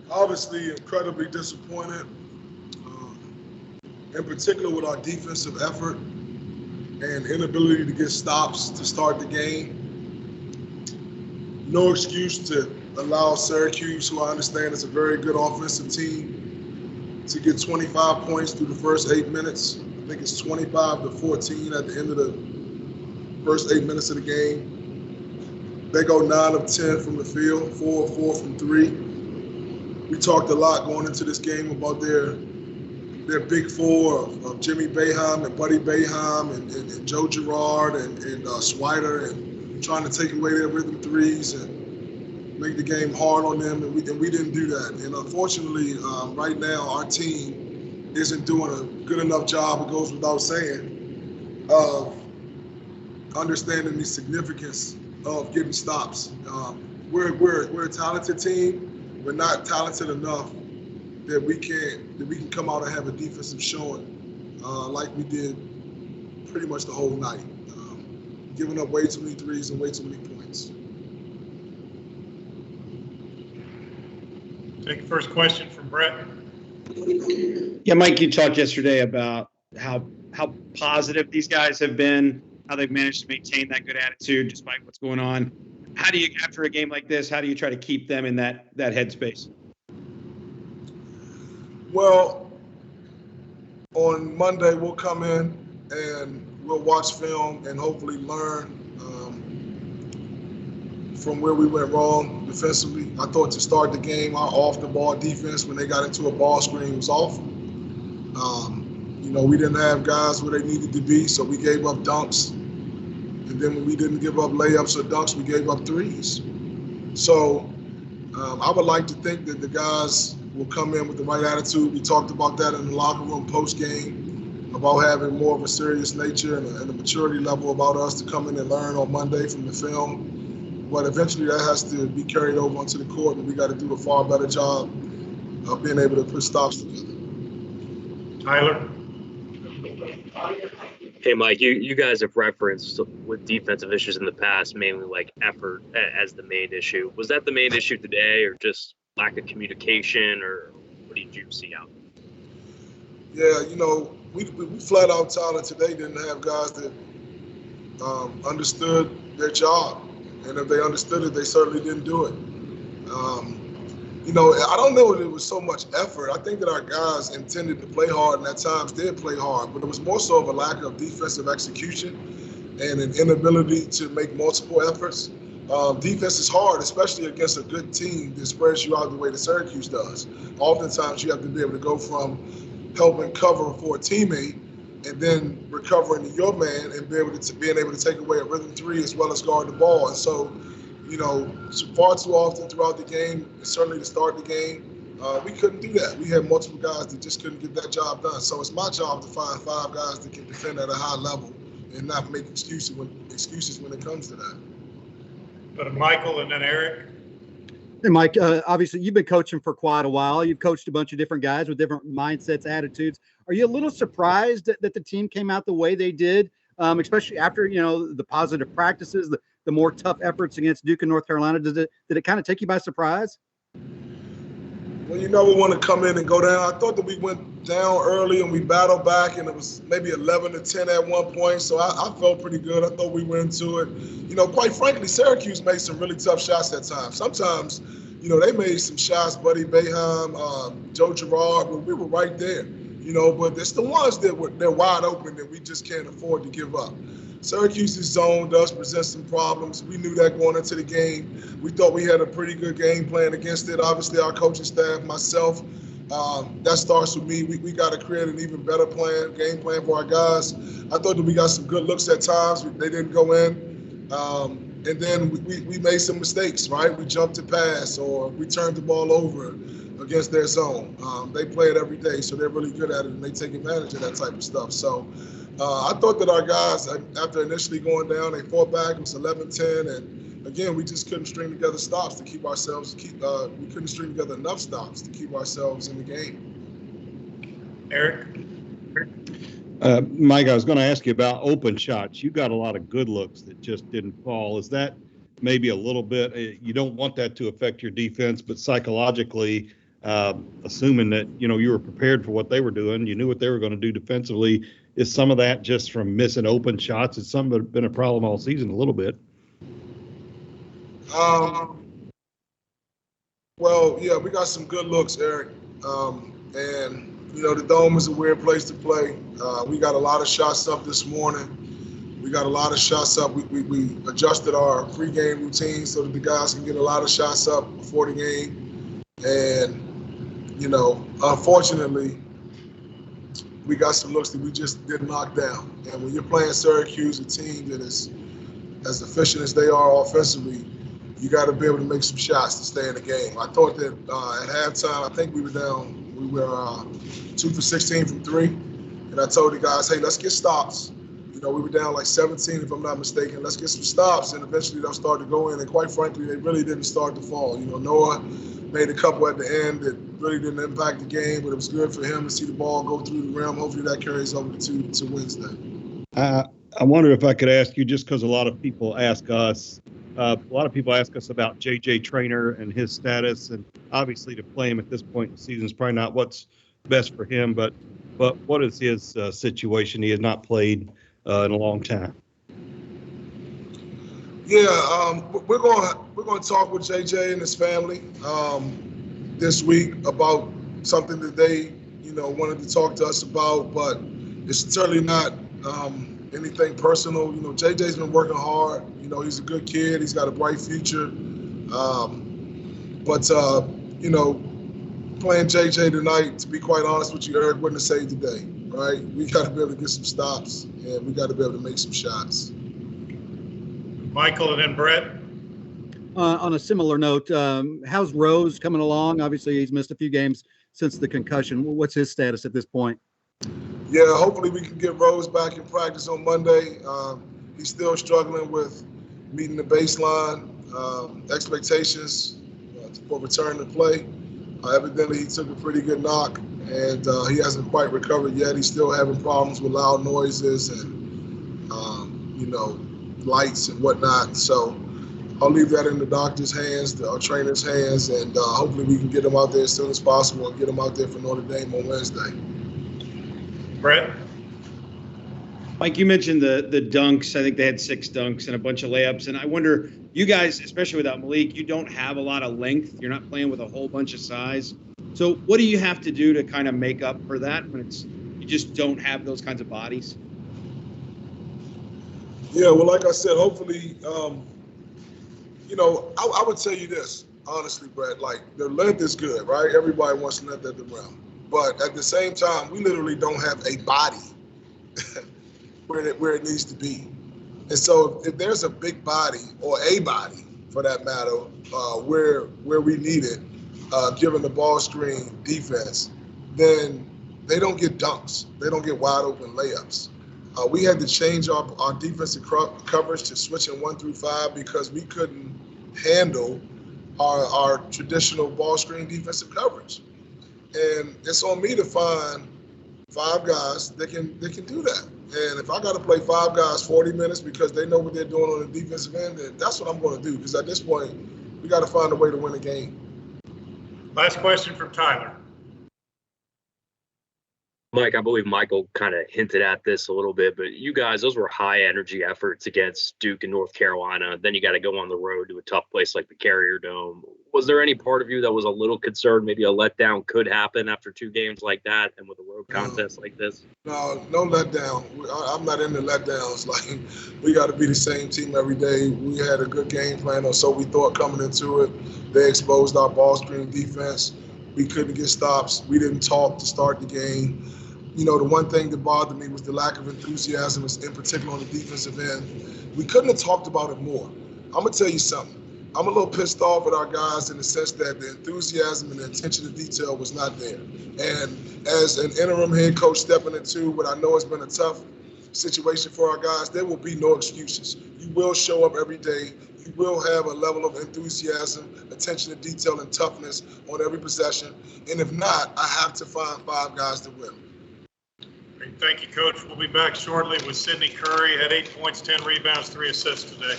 Obviously, incredibly disappointed, in particular with our defensive effort and inability to get stops to start the game. No excuse to allow Syracuse, who I understand is a very good offensive team, to get 25 points through the first 8 minutes. I think it's 25-14 at the end of the first 8 minutes of the game. They go 9 of 10 from the field, 4 of 4 from three. We talked a lot going into this game about their big four of Jimmy Boeheim and Buddy Boeheim and Joe Girard and Swider, and trying to take away their rhythm threes and make the game hard on them, and we didn't do that. And unfortunately, right now, our team isn't doing a good enough job, it goes without saying, of understanding the significance of getting stops. We're a talented team. We're not talented enough that we can come out and have a defensive showing like we did pretty much the whole night, giving up way too many threes and way too many points. Take the first question from Brett. Yeah, Mike, you talked yesterday about how positive these guys have been, how they've managed to maintain that good attitude despite what's going on. How do you, after a game like this, how do you try to keep them in that headspace? Well, on Monday we'll come in and we'll watch film and hopefully learn from where we went wrong defensively. I thought to start the game, our off-the-ball defense, when they got into a ball screen, was off. We didn't have guys where they needed to be, so we gave up dunks. And then when we didn't give up layups or dunks, we gave up threes. So I would like to think that the guys will come in with the right attitude. We talked about that in the locker room post-game, about having more of a serious nature and a maturity level about us to come in and learn on Monday from the film. But eventually that has to be carried over onto the court, and we got to do a far better job of being able to put stops together. Tyler? Hey, Mike, you guys have referenced with defensive issues in the past, mainly like effort as the main issue. Was that the main issue today, or just lack of communication, or what did you see out? Yeah, we flat out Tyler today didn't have guys that understood their job. And if they understood it, they certainly didn't do it. I don't know if it was so much effort. I think that our guys intended to play hard and at times did play hard, but it was more so of a lack of defensive execution and an inability to make multiple efforts. Defense is hard, especially against a good team that spreads you out the way that Syracuse does. Oftentimes you have to be able to go from helping cover for a teammate and then recovering to your man and being able to take away a rhythm three as well as guard the ball. And so, far too often throughout the game, certainly to start the game, we couldn't do that. We had multiple guys that just couldn't get that job done. So it's my job to find 5 guys that can defend at a high level and not make excuses when it comes to that. Go to Michael and then Eric. Hey, Mike, obviously you've been coaching for quite a while. You've coached a bunch of different guys with different mindsets, attitudes. Are you a little surprised that the team came out the way they did, especially after, the positive practices, the more tough efforts against Duke and North Carolina? Did it kind of take you by surprise? Well, we want to come in and go down. I thought that we went down early and we battled back, and it was maybe 11-10 at one point. So I felt pretty good. I thought we went into it. Quite frankly, Syracuse made some really tough shots at times. Sometimes, they made some shots, Buddy Boeheim, Joe Girard, but we were right there. But it's the ones they're wide open that we just can't afford to give up. Syracuse's zone does present some problems. We knew that going into the game. We thought we had a pretty good game plan against it. Obviously, our coaching staff, myself, that starts with me. We got to create an even better game plan for our guys. I thought that we got some good looks at times. They didn't go in. And then we made some mistakes, right? We jumped to pass or we turned the ball over against their zone. They play it every day, so they're really good at it, and they take advantage of that type of stuff. So I thought that our guys, after initially going down, they fought back. It was 11-10, and again, we just couldn't string together stops to keep ourselves. We couldn't string together enough stops to keep ourselves in the game. Eric? Mike, I was going to ask you about open shots. You got a lot of good looks that just didn't fall. Is that maybe a little bit, you don't want that to affect your defense, but psychologically, assuming that, you were prepared for what they were doing. You knew what they were going to do defensively. Is some of that just from missing open shots? It's some of it been a problem all season a little bit. Well, yeah, we got some good looks, Eric. And, the Dome is a weird place to play. We got a lot of shots up this morning. We got a lot of shots up. We adjusted our pregame routine so that the guys can get a lot of shots up before the game. And, unfortunately, we got some looks that we just didn't knock down. And when you're playing Syracuse, a team that is as efficient as they are offensively, you got to be able to make some shots to stay in the game. I thought that at halftime, I think we were 2 for 16 from 3. And I told the guys, hey, let's get stops. We were down like 17, if I'm not mistaken. Let's get some stops, and eventually they'll start to go in. And quite frankly, they really didn't start to fall. Noah made a couple at the end that really didn't impact the game, but it was good for him to see the ball go through the rim. Hopefully that carries over to Wednesday. I wonder if I could ask you, just because a lot of people ask us about J.J. Traynor and his status, and obviously to play him at this point in the season is probably not what's best for him, but what is his situation? He has not played in a long time. Yeah, we're going to talk with JJ and his family this week about something that they wanted to talk to us about, but it's certainly not anything personal. JJ's been working hard. He's a good kid. He's got a bright future. But playing JJ tonight, to be quite honest with you, Eric, wouldn't have saved the day, right? We got to be able to get some stops, and we got to be able to make some shots. Michael and then Brett. On a similar note, how's Rose coming along? Obviously, he's missed a few games since the concussion. What's his status at this point? Yeah, hopefully we can get Rose back in practice on Monday. He's still struggling with meeting the baseline expectations for return to play. Evidently, he took a pretty good knock, and he hasn't quite recovered yet. He's still having problems with loud noises and, lights and whatnot. So I'll leave that in the doctor's hands, our trainer's hands, and hopefully we can get him out there as soon as possible and get him out there for Notre Dame on Wednesday. Brett? Mike, you mentioned the dunks. I think they had 6 dunks and a bunch of layups. And I wonder, you guys, especially without Malik, you don't have a lot of length. You're not playing with a whole bunch of size. So what do you have to do to kind of make up for that when you just don't have those kinds of bodies? Yeah, well, like I said, hopefully, I would tell you this, honestly, Brett, like their length is good, right? Everybody wants length at the rim. But at the same time, we literally don't have a body where it needs to be. And so if there's a big body, or a body for that matter, where we need it, given the ball screen defense, then they don't get dunks. They don't get wide open layups. We had to change our defensive coverage to switching 1 through 5 because we couldn't handle our traditional ball screen defensive coverage. And it's on me to find 5 guys that can do that. And if I got to play 5 guys 40 minutes because they know what they're doing on the defensive end, then that's what I'm going to do. Because at this point, we got to find a way to win a game. Last question from Tyler. Mike, I believe Michael kind of hinted at this a little bit, but you guys, those were high energy efforts against Duke and North Carolina. Then you got to go on the road to a tough place like the Carrier Dome. Was there any part of you that was a little concerned maybe a letdown could happen after 2 games like that and with a road contest like this? No letdown. I'm not into letdowns. Like, we got to be the same team every day. We had a good game plan, or so we thought coming into it. They exposed our ball screen defense. We couldn't get stops. We didn't talk to start the game. The one thing that bothered me was the lack of enthusiasm, in particular on the defensive end. We couldn't have talked about it more. I'm going to tell you something. I'm a little pissed off at our guys in the sense that the enthusiasm and the attention to detail was not there. And as an interim head coach stepping into what I know has been a tough situation for our guys, there will be no excuses. You will show up every day. You will have a level of enthusiasm, attention to detail, and toughness on every possession. And if not, I have to find 5 guys to win. Thank you, Coach. We'll be back shortly with Sidney Curry. Had 8 points, 10 rebounds, 3 assists today.